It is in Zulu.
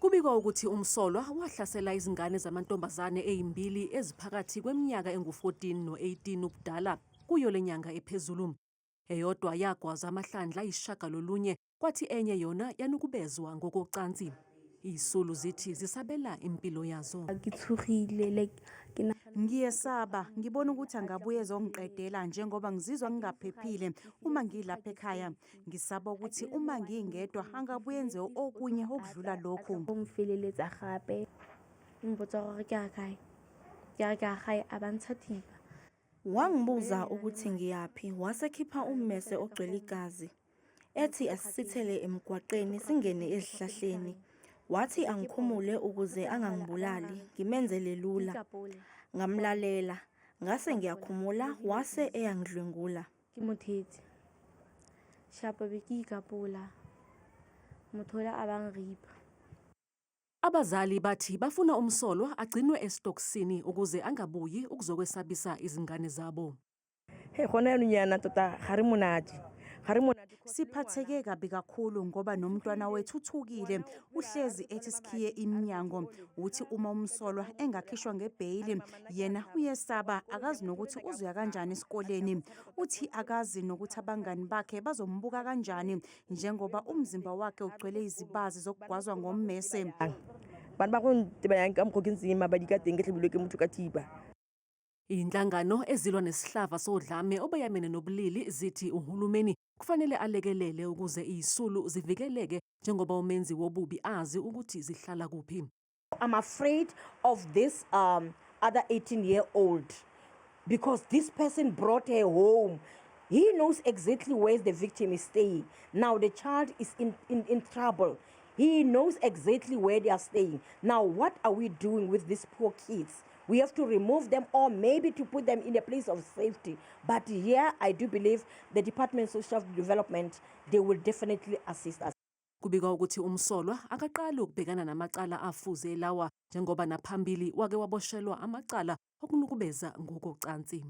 Kubikwa ukuthi umsolwa wahlasela izingane zamantombazane ezimbili eziphakathi kweminyaka engu-14 no-18 ubudala kuyo lenyanga ephezulu. Eyodwa yagwaza amahlandla ayisishagalolunye kwathi enye yona yanukubezwa ngokocansi. Izisulu zithi zisabela impilo yazo. Ngiyesaba, ngibona ukuthi angabuye ezongiqedela njengoba ngizizwa ngingaphephile uma ngilapha ekhaya. Ngisaba ukuthi uma ngingedwa angabuye enze okunye okudlula lokhu. Wangibuza ukuthi ngiyaphi, wasekhipha ummese ogcwele igazi. Ethi asisithele emgwaqeni singene ezihlahleni. Wathi angikhumule ukuze angangibulali, ngimenzele lula. Ngamlalela, ngase ngiyakhumula, wase eyangidlwengula. Abazali bathi bafuna umsolwa agcinwe esitokisini ukuze angabuyi ukuzokwesabisa izingane zabo. Siphatheke kabi kakhulu ngoba nomntwana wethu uthukile, uhlezi ethi sikhiye iminyango. Uthi uma umsolwa engakhishwa ngebheyili, yena uyesaba, akazi nokuthi uzoya kanjani esikoleni. Uthi akazi nokuthi abangani bakhe bazombuka kanjani njengoba umzimba wakhe ugcwele izibazi zokugwazwa ngommese. Inhlangano ezilwa nesihlava sodlame obeyamene nobulili zithi uhulumeni kufanele alekelele ukuze izisulu zivikeleke njengoba umenzi wobubi azi ukuthi zihlala kuphi. I'm afraid of this other 18-year-old because this person brought her home. He knows exactly where the victim is staying. Now the child is in trouble. He knows exactly where they are staying. Now what are we doing with these poor kids? We have to remove them or maybe to put them in a place of safety. But here I do believe the Department of Social Development, they will definitely assist us. Kubikwa ukuthi umsolwa akaqala ukubhekana namacala afuze lawa njengoba naphambili wake waboshelwa amacala okunukubeza ngokocansi.